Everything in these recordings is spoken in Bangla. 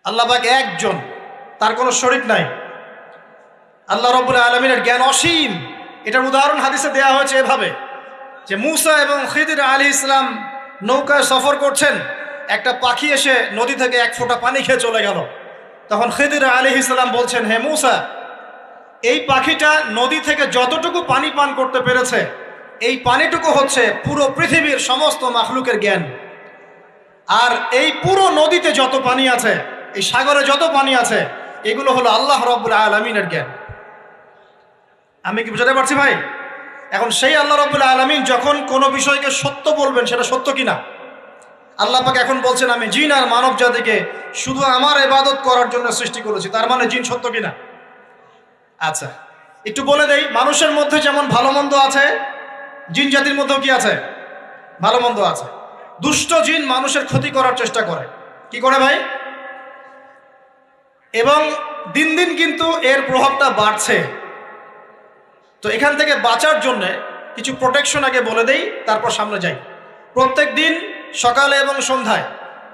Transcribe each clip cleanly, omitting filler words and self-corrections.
আল্লাহ পাক একজন, তার কোনো শরীক নাই। আল্লাহ রাব্বুল আলামিনের জ্ঞান অসীম। এটার উদাহরণ হাদিসে দেয়া হয়েছে এভাবে যে মুসা এবং খিদির আলাইহিস সালাম নৌকায় সফর করছেন, একটা পাখি এসে নদী থেকে এক ফোঁটা পানি খেয়ে চলে গেল। তখন খিদির আলাইহিস সালাম বলছেন, হে মুসা, এই পাখিটা নদী থেকে যতটুকু পানি পান করতে পেরেছে, এই পানিটুকু হচ্ছে পুরো পৃথিবীর সমস্ত মাখলুকের জ্ঞান। আর এই পুরো নদীতে যত পানি আছে, এই সাগরে যত পানি আছে, এগুলো হলো আল্লাহ রাব্বুল আলামিনের জ্ঞান। আমি কি বুঝাতে পারছি ভাই? এখন সেই আল্লাহ রাব্বুল আলামিন যখন কোনো বিষয়কে সত্য বলবেন, সেটা সত্য কিনা আল্লাহ পাক এখন বলছেন, আমি জিন আর মানব জাতিকে শুধু আমার ইবাদত করার জন্য সৃষ্টি করেছি। তার মানে জিন সত্য কিনা? আচ্ছা, একটু বলে দেই, মানুষের মধ্যে যেমন ভালো মন্দ আছে, জিন জাতির মধ্যেও কি আছে? ভালো মন্দ আছে। দুষ্ট জিন মানুষের ক্ষতি করার চেষ্টা করে। কি করে ভাই? এবং দিন দিন কিন্তু এর প্রভাবটা বাড়ছে। তো এখান থেকে বাঁচার জন্য কিছু প্রোটেকশন আগে বলে দেই, তারপর সামনে যাই। প্রত্যেক দিন সকালে এবং সন্ধ্যায়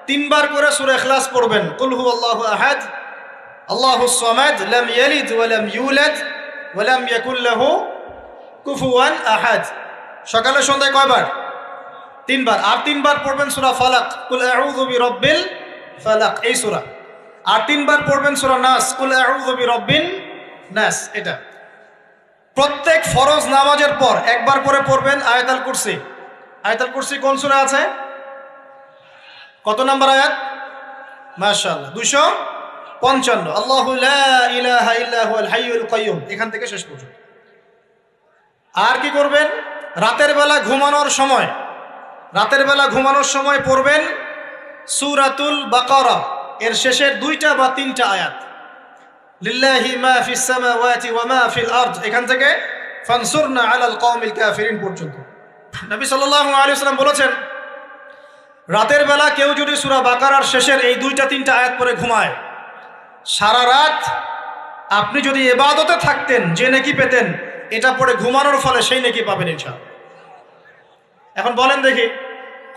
3 বার করে সূরা ইখলাস পড়বেন। কুল হুয়াল্লাহু আহাদ, আল্লাহুস সামাদ, লাম ইয়ালিদ ওয়া লাম ইউলাদ ওয়া লাম ইয়াকুল লাহু কুফুয়ান আহাদ। সকালে সন্ধ্যায় কয়বার? 3 বার। আর 3 বার পড়বেন সূরা ফালাক, কুল আউযু বিরাব্বিল ফালাক, এই সূরা। আর 3 বার পড়বেন সূরা নাস, কুল আউযু বিরাব্বিন নাস। এটা প্রত্যেক ফরজ নামাজের পর একবার করে পড়বেন আয়াতুল কুরসি। আয়াতুল কুরসি কোন সূরা আছে? কত নম্বর আয়াত? মাশাআল্লাহ, 255। আল্লাহু লা ইলাহা ইল্লা হুয়াল হাইয়ুল কাইয়্যুম, এখান থেকে শেষ পর্যন্ত। আর কি করবেন? রাতের বেলা ঘুমানোর সময় পড়বেন সূরাতুল বাকারা, এর শেষের 2টা বা 3টা আয়াত। লিল্লাহি মা ফিস সামাওয়াতি ওয়া মা ফিল আরদ, এখান থেকে ফানসুরনা আলাল কওমিল কাফিরিন পর্যন্ত। নবী সাল্লাল্লাহু আলাইহি ওয়াসাল্লাম বলেছেন, রাতের বেলা কেউ যদি সূরা বাকারার শেষের এই 2টা 3টা আয়াত পড়ে ঘুমায়, সারা রাত আপনি যদি ইবাদতে থাকতেন যে নেকি পেতেন, এটা পড়ে ঘুমানোর ফলে সেই নেকি পাবেন ইনশাআল্লাহ। এখন বলেন দেখি,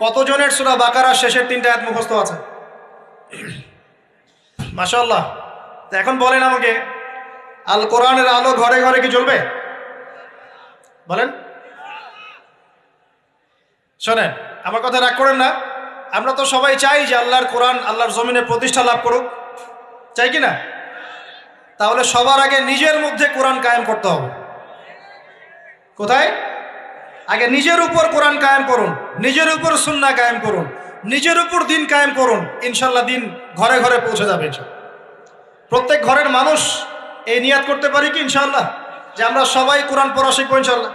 কতজনের সূরা বাকারার শেষের 3টা আয়াত মুখস্থ আছে? মাশাআল্লাহ। তো এখন বলেন আমাকে, আল কোরআনের আলো ঘরে ঘরে কি জ্বলবে? বলেন। শোনেন, আমার কথা রাগ করেন না। আমরা তো সবাই চাই যে আল্লাহর কোরআন আল্লাহর জমিনে প্রতিষ্ঠা লাভ করুক, চাই কি না? তাহলে সবার আগে নিজের মধ্যে কোরআন কায়েম করতে হবে। কোথায়? আগে নিজের উপর কোরআন কায়েম করুন, নিজের উপর সুন্নাহ কায়েম করুন, নিজের উপর দিন কায়েম করুন। ইনশাল্লাহ দিন ঘরে ঘরে পৌঁছে যাবে। প্রত্যেক ঘরের মানুষ এই নিয়াত করতে পারি কি ইনশাআল্লাহ যে আমরা সবাই কোরআন পড়া শিখবো ইনশাআল্লাহ?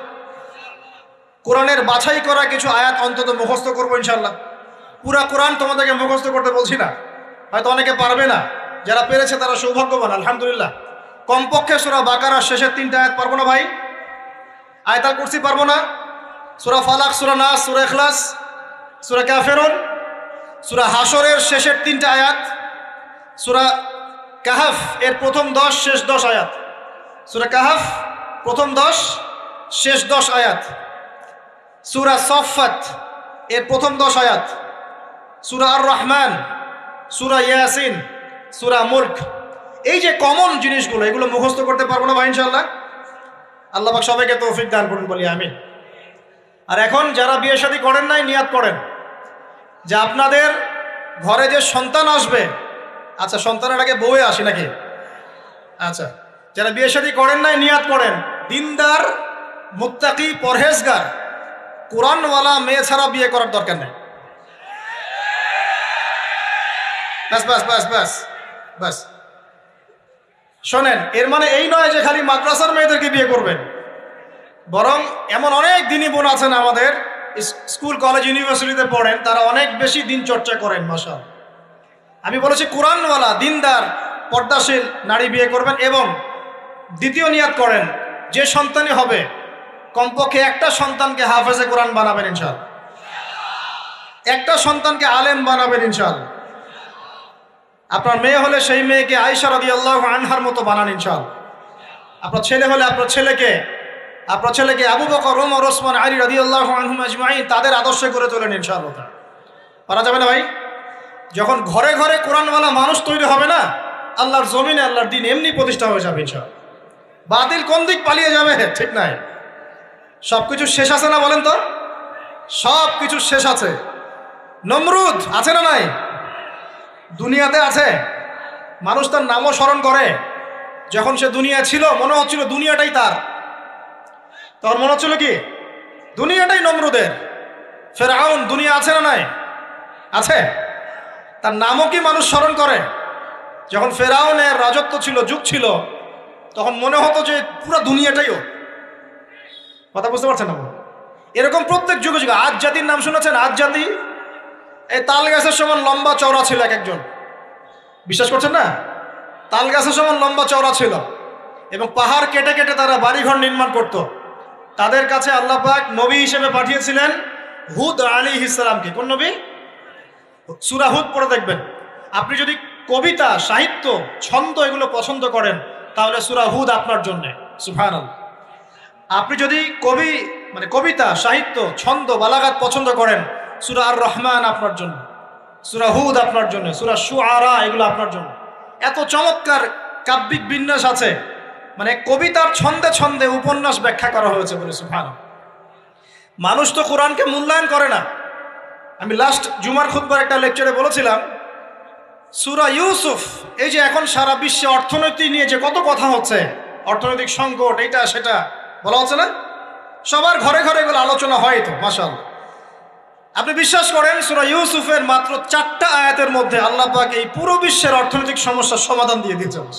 কোরআনের বাছাই করা কিছু আয়াত অন্তত মুখস্থ করবো ইনশাআল্লাহ। পুরা কোরআন তোমাদেরকে মুখস্থ করতে বলছি না, হয়তো অনেকে পারবে না, যারা পেরেছে তারা সৌভাগ্যবান, আলহামদুলিল্লাহ। কমপক্ষে সূরা বাকারার শেষের 3টা আয়াত পারবো না ভাই? আয়াতুল কুরসি পারবো না? সূরা ফালাক, সূরা নাস, সূরা ইখলাস, সূরা কাফিরুন, সূরা হাশরের শেষের 3টা আয়াত, সূরা কাহাফ এর প্রথম 10 শেষ 10 আয়াত, সূরা কাহাফ প্রথম 10 শেষ 10 আয়াত, সূরা সফফাত এর প্রথম 10 আয়াত, সূরা আর রহমান, সূরা ইয়াসিন, সূরা মুলক। এই যে কমন জিনিসগুলো, এগুলো মুখস্থ করতে পারবো না ভাই ইনশাআল্লাহ? আল্লাহ পাক সবাইকে তৌফিক দান করুন, বলি আমিন। আর এখন যারা বিয়ে শাদী করেন নাই, নিয়াত করেন যে আপনাদের ঘরে যে সন্তান আসবে, আচ্ছা সন্তানের আগে বউয়ে আসে নাকি? আচ্ছা, যারা বিয়ে শাদী করেন নাই নিয়াত করেন, দিনদার, মুত্তাকি, পরহেজগার, কোরআনওয়ালা মেয়ে ছাড়া বিয়ে করার দরকার নেই। বাস বাস বাস বাস বাস। শোনেন, এর মানে এই নয় যে খালি মাদ্রাসার মেয়েদেরকে বিয়ে করবেন, বরং এমন অনেক দিনই বোন আছেন আমাদের স্কুল কলেজ ইউনিভার্সিটিতে পড়েন, তারা অনেক বেশি দিন চর্চা করেন। মাশাআল্লাহ। আমি বলেছি কোরআনওয়ালা, দিনদার, পর্দাশীল নারী বিয়ে করবেন। এবং দ্বিতীয় নিয়াত করেন, যে সন্তানই হবে কমপক্ষে একটা সন্তানকে হাফেজে কোরআন বানাবেন ইনশাআল্লাহ, একটা সন্তানকে আলেম বানাবেন ইনশাআল্লাহ। আপনার মেয়ে হলে সেই মেয়েকে আয়েশা রাদিয়াল্লাহু আনহার মতো বানান ইনশাআল্লাহ। আপনার ছেলে হলে আপনার ছেলেকে আবু বকর, ওমর, ওসমান, আলী রাদিয়াল্লাহু আনহুম আজমাইন তাদের আদর্শে করে তোলেন ইনশাআল্লাহ। পারা যাবে না ভাই? যখন ঘরে ঘরে কোরআনওয়ালা মানুষ তৈরি হবে না, আল্লাহর জমিনে আল্লাহর দিন এমনি প্রতিষ্ঠা হয়ে যাবে ইনশাআল্লাহ। বাতিল কোন দিক পালিয়ে যাবে ঠিক নাই। সব কিছু শেষ আছে না বলেন তো? সব কিছু শেষ আছে। নমরুদ আছে না নাই? দুনিয়াতে আছে। মানুষ তার নামও স্মরণ করে। যখন সে দুনিয়া ছিল মনে হচ্ছিল দুনিয়াটাই তার, তখন মনে হচ্ছিল কি দুনিয়াটাই নমরুদের। ফেরাউন দুনিয়া আছে না নাই? আছে। তার নামও কি মানুষ স্মরণ করে? যখন ফেরাউনের রাজত্ব ছিল, যুগ ছিল, তখন মনে হতো যে পুরো দুনিয়াটাইও। কথা বুঝতে পারছেন না? এরকম প্রত্যেক যুগে যুগে। আজ জাতির নাম শুনেছেন? আজ জাতি এই তাল গাছের সমান লম্বা চওড়া ছিল এক একজন। বিশ্বাস করছেন না? তাল গাছের সমান লম্বা চওড়া ছিল এবং পাহাড় কেটে কেটে তারা বাড়িঘর নির্মাণ করত। তাদের কাছে আল্লাহ পাক নবী হিসেবে পাঠিয়েছিলেন হুদ আলাইহিস সালামকে। কোন নবী? সূরা হুদ পড়ে দেখবেন। আপনি যদি কবিতা, সাহিত্য, ছন্দ এগুলো পছন্দ করেন তাহলে সূরা হুদ আপনার জন্য। সুবহানাল্লাহ। আপনি যদি কবিতা, সাহিত্য, ছন্দ, বালাগাত পছন্দ করেন, সূরা আর রহমান আপনার জন্য, সূরা হুদ আপনার জন্য, সূরা শুআরা এগুলো আপনার জন্য। এত চমৎকার কাব্যিক বিন্যাস আছে, মানে কবিতার ছন্দে ছন্দে উপন্যাস ব্যাখ্যা করা হয়েছে বলে। সুবহানাল্লাহ। মানুষ তো কোরআনকে মূল্যায়ন করে না। আমি লাস্ট জুমার খুতবার একটা লেকচারে বলেছিলাম, সূরা ইউসুফ, এই যে এখন সারা বিশ্বে অর্থনীতি নিয়ে যে কত কথা হচ্ছে, অর্থনৈতিক সংকট, এইটা সেটা বলা হচ্ছে না, সবার ঘরে ঘরে এগুলো আলোচনা হয় তো মাশাআল্লাহ। আপনি বিশ্বাস করেন সূরা ইউসুফের মাত্র 4টা আয়াতের মধ্যে আল্লাহ পাক এই পুরো বিশ্বের অর্থনৈতিক সমস্যার সমাধান দিয়ে দিয়েছেন।